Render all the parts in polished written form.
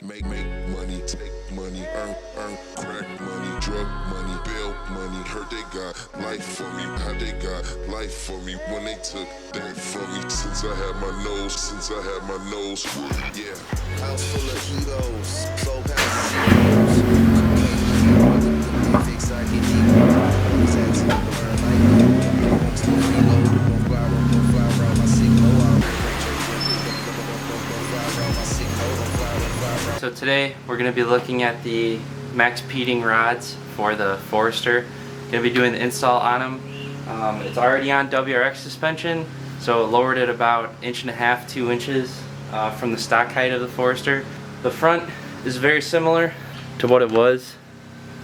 Make money, take money, earn crack money, drug money, bail money. Heard they got life for me, how they got life for me when they took that from me. Since I had my nose, yeah. House full of heroes, 4 pounds of zeros. Fix I get So today we're going to be looking at the max peating rods for the Forester. Going to be doing the install on them. It's already on WRX suspension, so it lowered it about 1.5 to 2 inches from the stock height of the Forester. The front is very similar to what it was.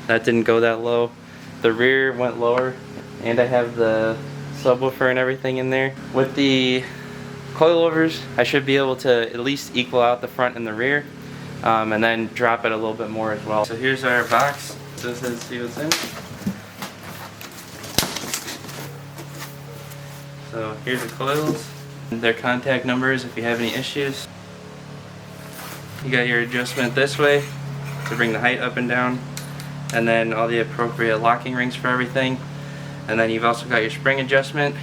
That didn't go that low. The rear went lower, and I have the subwoofer and everything in there. With the coilovers, I should be able to at least equal out the front and the rear, and then drop it a little bit more as well. So here's our box. So let's see what's in. So here's the coils, their contact numbers if you have any issues. You got your adjustment this way to bring the height up and down, and then all the appropriate locking rings for everything. And then you've also got your spring adjustment,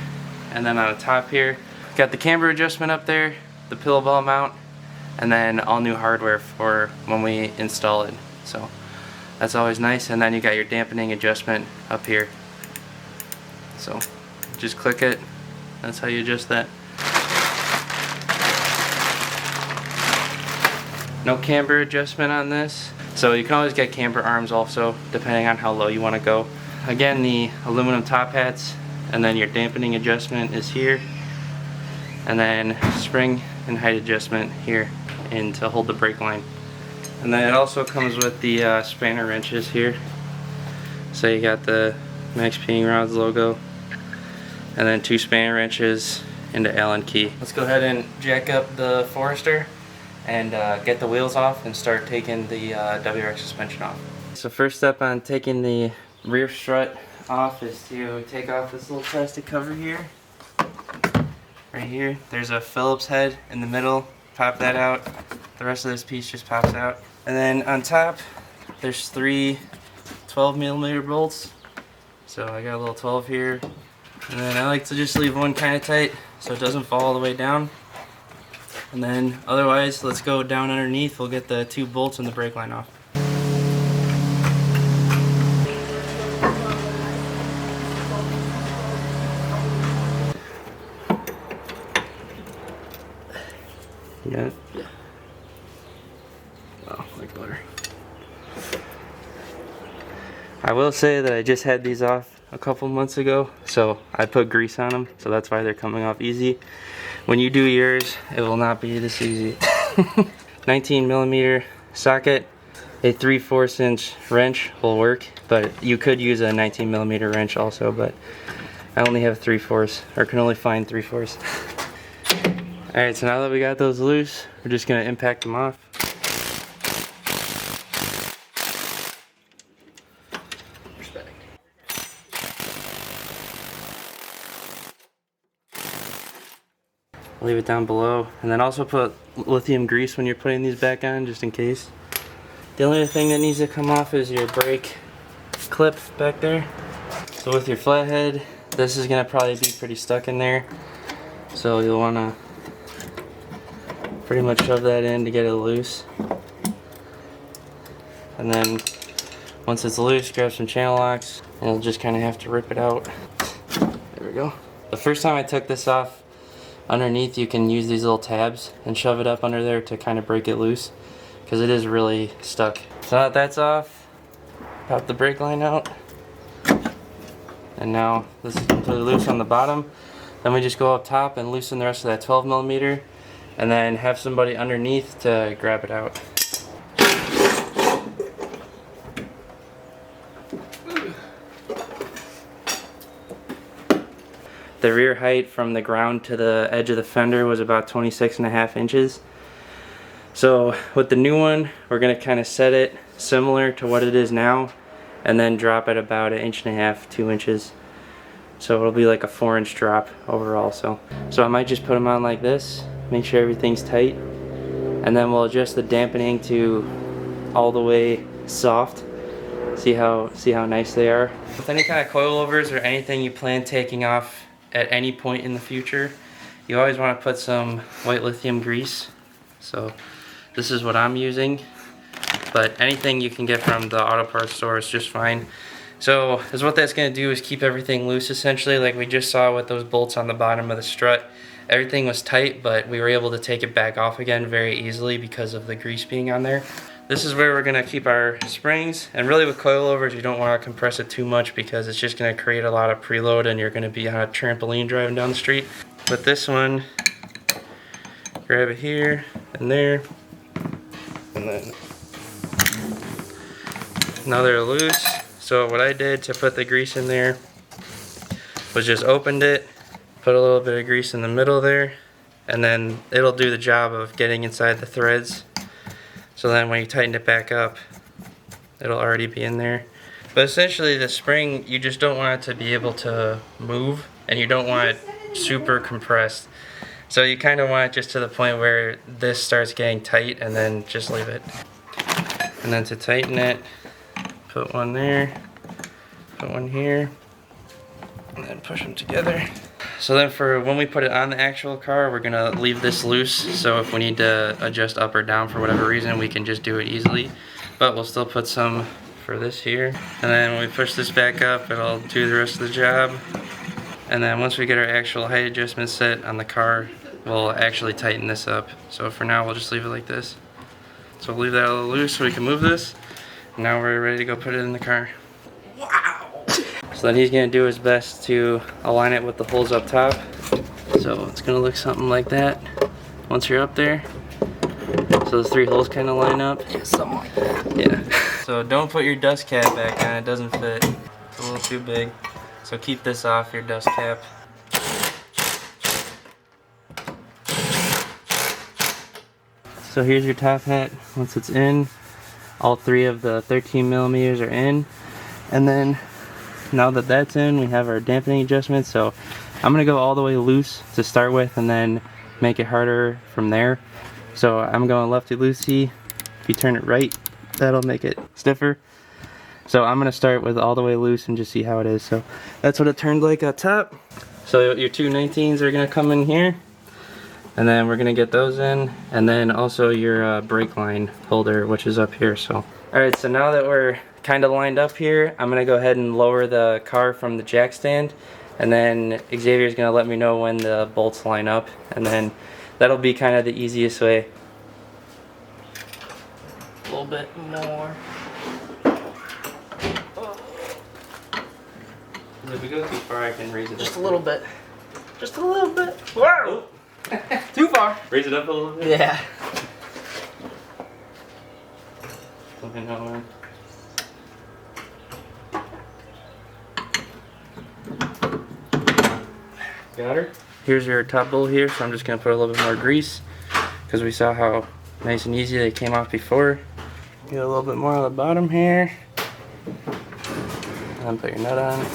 and then on the top here, got the camber adjustment up there, the pillow ball mount, and then all new hardware for when we install it. So that's always nice. And then you got your dampening adjustment up here. So just click it. That's how you adjust that. No camber adjustment on this. So you can always get camber arms also, depending on how low you want to go. Again, the aluminum top hats, and then your dampening adjustment is here. And then spring and height adjustment here, and to hold the brake line. And then it also comes with the spanner wrenches here. So you got the Max Peating Rods logo, and then 2 spanner wrenches and an Allen key. Let's go ahead and jack up the Forester and get the wheels off and start taking the WRX suspension off. So first step on taking the rear strut off is to take off this little plastic cover here. Right here, there's a Phillips head in the middle. Pop that out. The rest of this piece just pops out. And then on top, there's 3 12mm bolts. So I got a little 12 here. And then I like to just leave one kind of tight so it doesn't fall all the way down. And then otherwise, let's go down underneath. We'll get the 2 bolts and the brake line off. Yeah. Wow, like butter. I will say that I just had these off a couple months ago, so I put grease on them, so that's why they're coming off easy. When you do yours, it will not be this easy. 19mm socket, a 3/4 inch wrench will work, but you could use a 19mm wrench also, but I only have 3/4, or can only find 3/4. Alright, so now that we got those loose, we're just going to impact them off. Leave it down below, and then also put lithium grease when you're putting these back on, just in case. The only other thing that needs to come off is your brake clip back there. So with your flathead, this is going to probably be pretty stuck in there, so you'll want to pretty much shove that in to get it loose. And then once it's loose, grab some channel locks, and you'll just kind of have to rip it out. There we go. The first time I took this off, underneath you can use these little tabs and shove it up under there to kind of break it loose, because it is really stuck. So now that that's off, pop the brake line out, and now this is completely loose on the bottom. Then we just go up top and loosen the rest of that 12mm, and then have somebody underneath to grab it out. The rear height from the ground to the edge of the fender was about 26.5 inches. So with the new one, we're going to kind of set it similar to what it is now, and then drop it about 1.5 to 2 inches. So it'll be like a 4-inch drop overall. So I might just put them on like this, make sure everything's tight, and then we'll adjust the dampening to all the way soft. See how nice they are. With any kind of coilovers or anything you plan taking off at any point in the future, you always want to put some white lithium grease. So this is what I'm using, but anything you can get from the auto parts store is just fine. So is what that's going to do is keep everything loose essentially, like we just saw with those bolts on the bottom of the strut. Everything was tight, but we were able to take it back off again very easily because of the grease being on there. This is where we're going to keep our springs, and really with coilovers you don't want to compress it too much because it's just going to create a lot of preload and you're going to be on a trampoline driving down the street. With this one, grab it here and there, and then now they're loose. So what I did to put the grease in there was just opened it, put a little bit of grease in the middle there, and then it'll do the job of getting inside the threads. So then when you tighten it back up, it'll already be in there. But essentially the spring, you just don't want it to be able to move, and you don't want it super compressed. So you kind of want it just to the point where this starts getting tight, and then just leave it. And then to tighten it, put one there, put one here, and then push them together. So then for when we put it on the actual car, we're gonna leave this loose, so if we need to adjust up or down for whatever reason, we can just do it easily. But we'll still put some for this here. And then when we push this back up, it'll do the rest of the job. And then once we get our actual height adjustment set on the car, we'll actually tighten this up. So for now, we'll just leave it like this. So we'll leave that a little loose so we can move this. Now we're ready to go put it in the car. Wow! So then he's gonna do his best to align it with the holes up top. So it's gonna look something like that once you're up there. So those 3 holes kind of line up. Yeah, something like that. Yeah. So don't put your dust cap back on, it doesn't fit. It's a little too big. So keep this off your dust cap. So here's your top hat once it's in. All 3 of the 13 millimeters are in, and then now that that's in, we have our dampening adjustment. So I'm gonna go all the way loose to start with and then make it harder from there. So I'm going lefty loosey. If you turn it right, that'll make it stiffer. So I'm gonna start with all the way loose and just see how it is. So that's what it turned like up top. So your 2 19s are gonna come in here, and then we're gonna get those in, and then also your brake line holder, which is up here. So all right, so now that we're kind of lined up here, I'm gonna go ahead and lower the car from the jack stand, and then Xavier's gonna let me know when the bolts line up, and then that'll be kind of the easiest way. A little bit more. If we go too far, I can raise it Just up. a little bit. Just a little bit. Whoa! Too far. Raise it up a little bit? Yeah. Let me know when. Got her? Here's your top bowl here, so I'm just going to put a little bit more grease because we saw how nice and easy they came off before. Get a little bit more on the bottom here. And then put your nut on.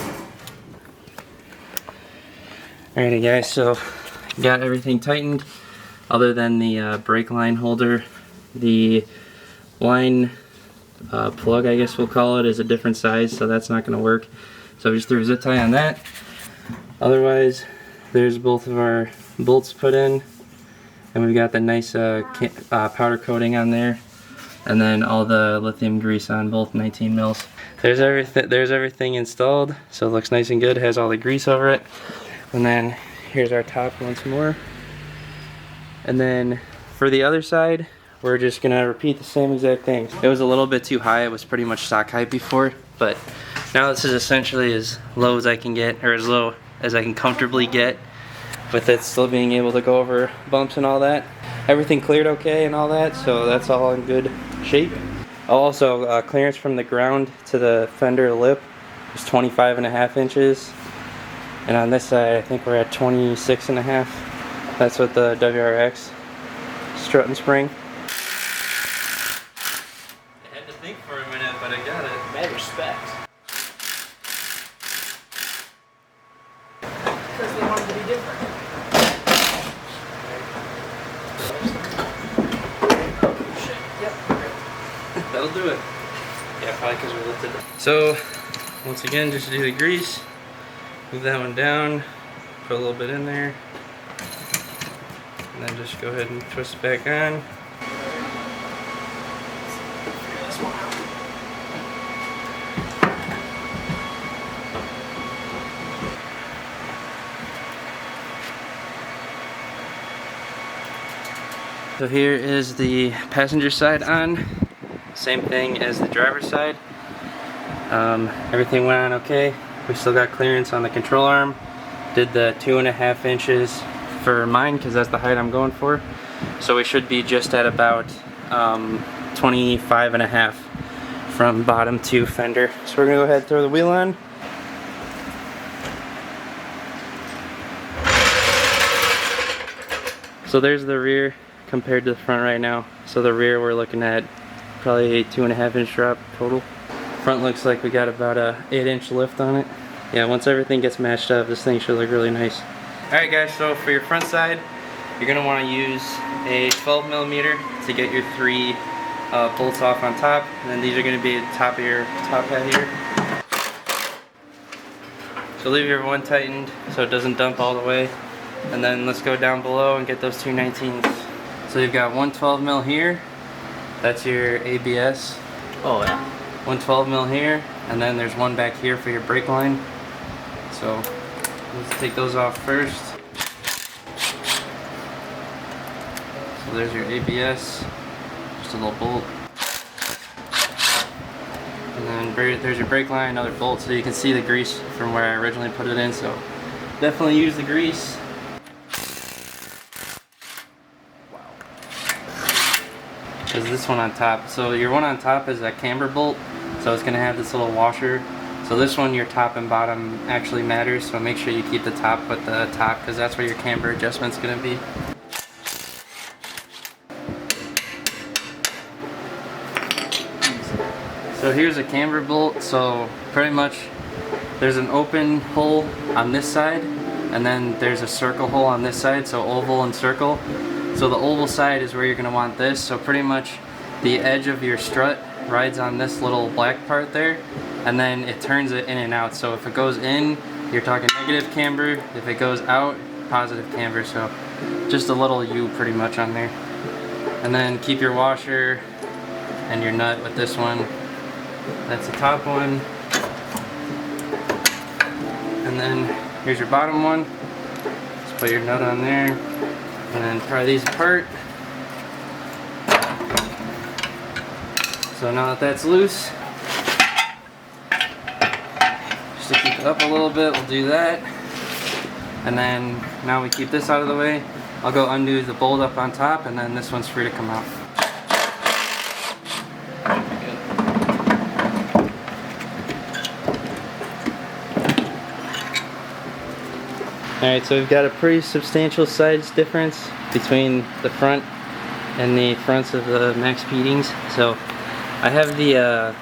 Alrighty guys, so got everything tightened other than the brake line holder. The line plug, I guess we'll call it, is a different size, so that's not going to work. So I just threw a zip tie on that. Otherwise, there's both of our bolts put in, and we've got the nice powder coating on there, and then all the lithium grease on both 19 mils. There's everything installed, so it looks nice and good. It has all the grease over it. And then here's our top once more. And then for the other side, we're just gonna repeat the same exact thing. It was a little bit too high. It was pretty much stock height before, but now this is essentially as low as I can get, or as low as I can comfortably get, with it still being able to go over bumps and all that. Everything cleared okay and all that, so that's all in good shape. Also, clearance from the ground to the fender lip is 25.5 inches. And on this side, I think we're at 26.5. That's with the WRX strut and spring. I had to think for a minute, but I got it. Mad respect. Because they wanted to be different. That'll do it. Yeah, probably because we lifted it. So, once again, just do the grease. Move that one down. Put a little bit in there. And then just go ahead and twist it back on. So here is the passenger side on. Same thing as the driver's side. Everything went on okay. We still got clearance on the control arm. Did the 2.5 inches for mine because that's the height I'm going for. So we should be just at about 25.5 from bottom to fender. So we're gonna go ahead and throw the wheel on. So there's the rear compared to the front right now. So the rear we're looking at probably a 2.5 inch drop total. Front looks like we got about a 8-inch lift on it. Yeah, once everything gets matched up, this thing should look really nice. Alright guys, so for your front side, you're going to want to use a 12mm to get your 3 bolts off on top. And then these are going to be at the top of your top hat here. So leave your one tightened so it doesn't dump all the way. And then let's go down below and get those 2 19s. So you've got one 12mm here. That's your ABS. Oh yeah. One 12mm here, and then there's one back here for your brake line. So let's take those off first. So there's your ABS, just a little bolt. And then there's your brake line, another bolt, so you can see the grease from where I originally put it in. So definitely use the grease. Is this one on top. So your one on top is a camber bolt, so it's going to have this little washer. So this one, your top and bottom actually matters, so make sure you keep the top with the top because that's where your camber adjustment's going to be. So here's a camber bolt. So pretty much there's an open hole on this side and then there's a circle hole on this side, so oval and circle. So the oval side is where you're going to want this. So pretty much the edge of your strut rides on this little black part there, and then it turns it in and out. So if it goes in, you're talking negative camber. If it goes out, positive camber. So just a little U pretty much on there. And then keep your washer and your nut with this one. That's the top one. And then here's your bottom one. Just put your nut on there. And then pry these apart. So now that that's loose, just to keep it up a little bit, we'll do that. And then now we keep this out of the way. I'll go undo the bolt up on top, and then this one's free to come out. Alright, so we've got a pretty substantial size difference between the front and the fronts of the Max Beatings. So I have the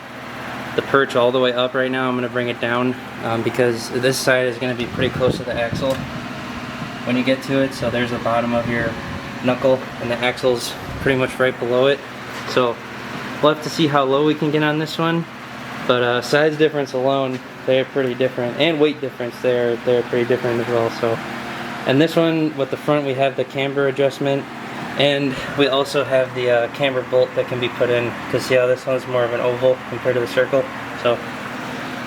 perch all the way up right now. I'm going to bring it down because this side is going to be pretty close to the axle when you get to it. So there's the bottom of your knuckle and the axle's pretty much right below it. So we'll have to see how low we can get on this one. But size difference alone, they're pretty different, and weight difference, they're pretty different as well. So, and this one with the front, we have the camber adjustment, and we also have the camber bolt that can be put in. Because see how this one's more of an oval compared to the circle. So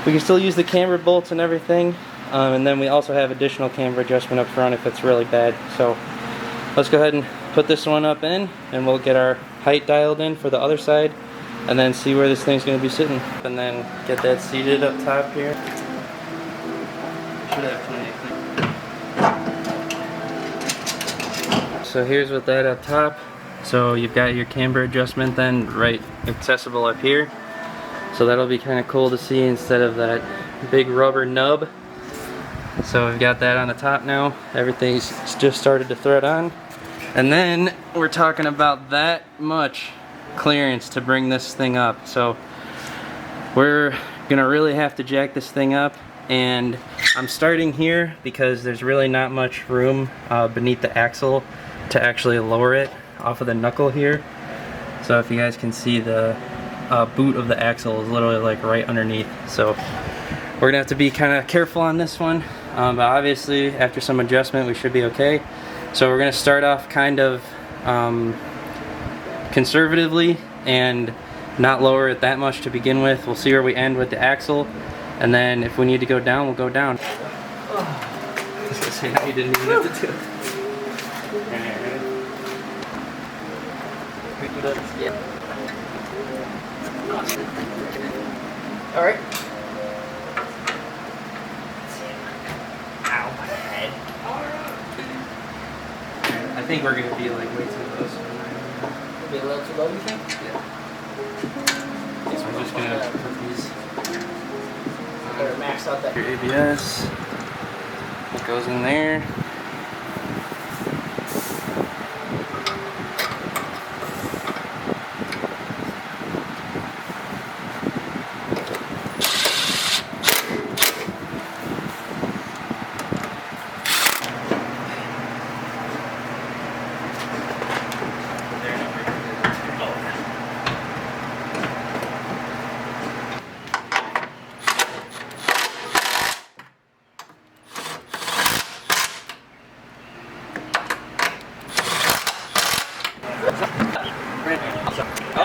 we can still use the camber bolts and everything, and then we also have additional camber adjustment up front if it's really bad. So let's go ahead and put this one up in, and we'll get our height dialed in for the other side. And then see where this thing's going to be sitting. And then get that seated up top here. Should have plenty of. So here's with that up top. So you've got your camber adjustment then right accessible up here. So that'll be kind of cool to see instead of that big rubber nub. So we've got that on the top now. Everything's just started to thread on. And then we're talking about that much clearance to bring this thing up. So we're gonna really have to jack this thing up, and I'm starting here because there's really not much room beneath the axle to actually lower it off of the knuckle here. So if you guys can see the boot of the axle is literally like right underneath. So we're gonna have to be kind of careful on this one. But obviously after some adjustment we should be okay. So we're gonna start off kind of conservatively and not lower it that much to begin with. We'll see where we end with the axle, and then if we need to go down, we'll go down. I was gonna say, no, you didn't even have to do it. Yeah. Alright. Ow, my head. I think we're gonna be like way too close. Be a little too low, you think? Yeah. So I'm just gonna put these. Better max out that. Your ABS. It goes in there.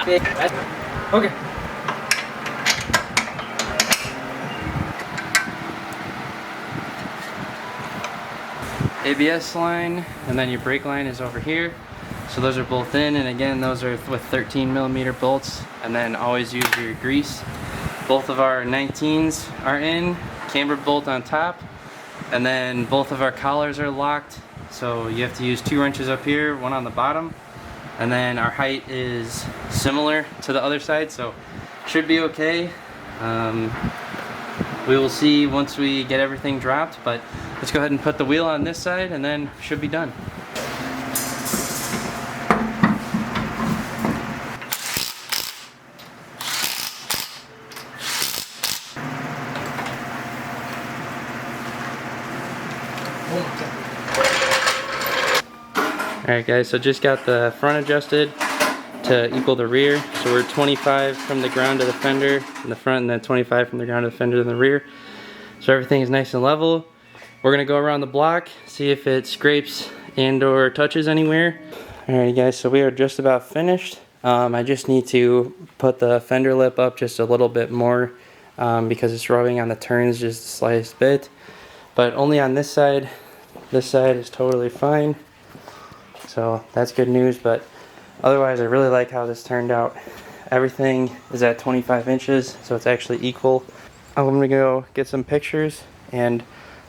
Okay. Okay. ABS line, and then your brake line is over here. So those are both in, and again those are with 13mm bolts, and then always use your grease. Both of our 19s are in, cambered bolt on top, and then both of our collars are locked, so you have to use 2 wrenches up here, 1 on the bottom, and then our height is similar to the other side, so should be okay. We will see once we get everything dropped, but let's go ahead and put the wheel on this side and then should be done. Alright guys, so just got the front adjusted to equal the rear. So we're 25 from the ground to the fender in the front, and then 25 from the ground to the fender in the rear. So everything is nice and level. We're gonna go around the block, see if it scrapes and or touches anywhere. Alright guys, so we are just about finished. I just need to put the fender lip up just a little bit more because it's rubbing on the turns just the slightest bit. But only on this side. This side is totally fine. So that's good news, but otherwise I really like how this turned out. Everything is at 25 inches, so it's actually equal. I'm gonna go get some pictures and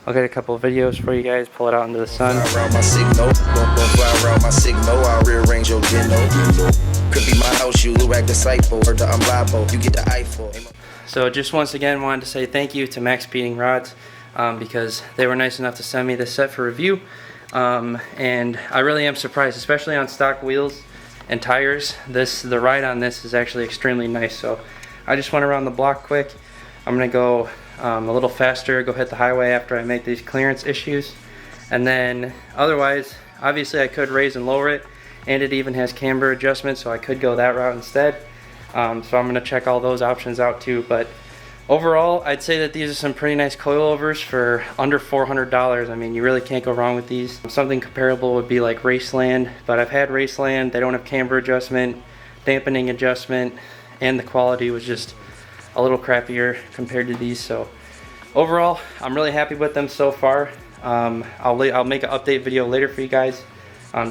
I'll get a couple of videos for you guys, pull it out into the sun. Around my signal, fly around my signal, I'll rearrange your dinner. Could be my house, you look like disciple, or the I'm liable, you get the Eiffel. So just once again wanted to say thank you to Max Speeding Rods because they were nice enough to send me this set for review. And I really am surprised, especially on stock wheels and tires. The ride on this is actually extremely nice. So I just went around the block quick. I'm gonna go a little faster, go hit the highway after I make these clearance issues, and then otherwise obviously I could raise and lower it, and it even has camber adjustment, so I could go that route instead. So I'm gonna check all those options out too. But overall, I'd say that these are some pretty nice coilovers for under $400. I mean, you really can't go wrong with these. Something comparable would be like Raceland, but I've had Raceland. They don't have camber adjustment, dampening adjustment, and the quality was just a little crappier compared to these. So overall, I'm really happy with them so far. I'll make an update video later for you guys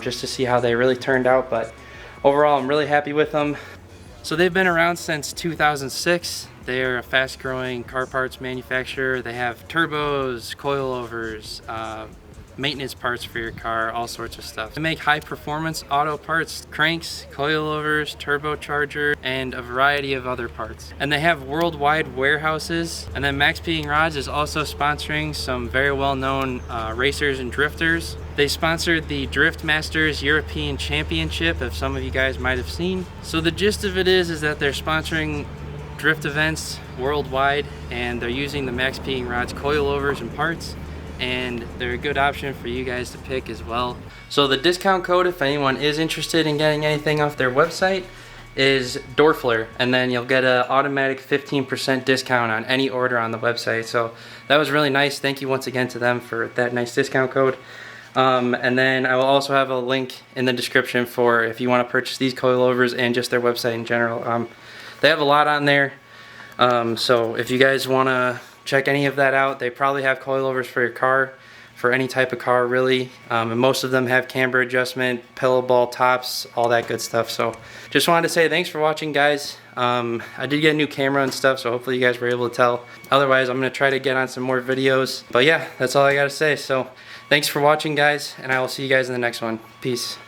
just to see how they really turned out, but overall, I'm really happy with them. So they've been around since 2006. They are a fast-growing car parts manufacturer. They have turbos, coilovers, maintenance parts for your car, all sorts of stuff. They make high-performance auto parts, cranks, coilovers, turbocharger, and a variety of other parts. And they have worldwide warehouses. And then Max Speeding Rods is also sponsoring some very well-known racers and drifters. They sponsored the Drift Masters European Championship, if some of you guys might have seen. So the gist of it is that they're sponsoring drift events worldwide, and they're using the Max Speeding Rods coilovers and parts, and they're a good option for you guys to pick as well. So the discount code, if anyone is interested in getting anything off their website, is Dorfler, and then you'll get an automatic 15% discount on any order on the website. So that was really nice. Thank you once again to them for that nice discount code. And then I will also have a link in the description for if you want to purchase these coilovers and just their website in general. They have a lot on there, so if you guys want to check any of that out, they probably have coilovers for your car, for any type of car really, and most of them have camber adjustment, pillow ball tops, all that good stuff. So just wanted to say thanks for watching, guys. I did get a new camera and stuff, so hopefully you guys were able to tell. Otherwise, I'm going to try to get on some more videos. But yeah, that's all I got to say. So thanks for watching, guys, and I will see you guys in the next one. Peace.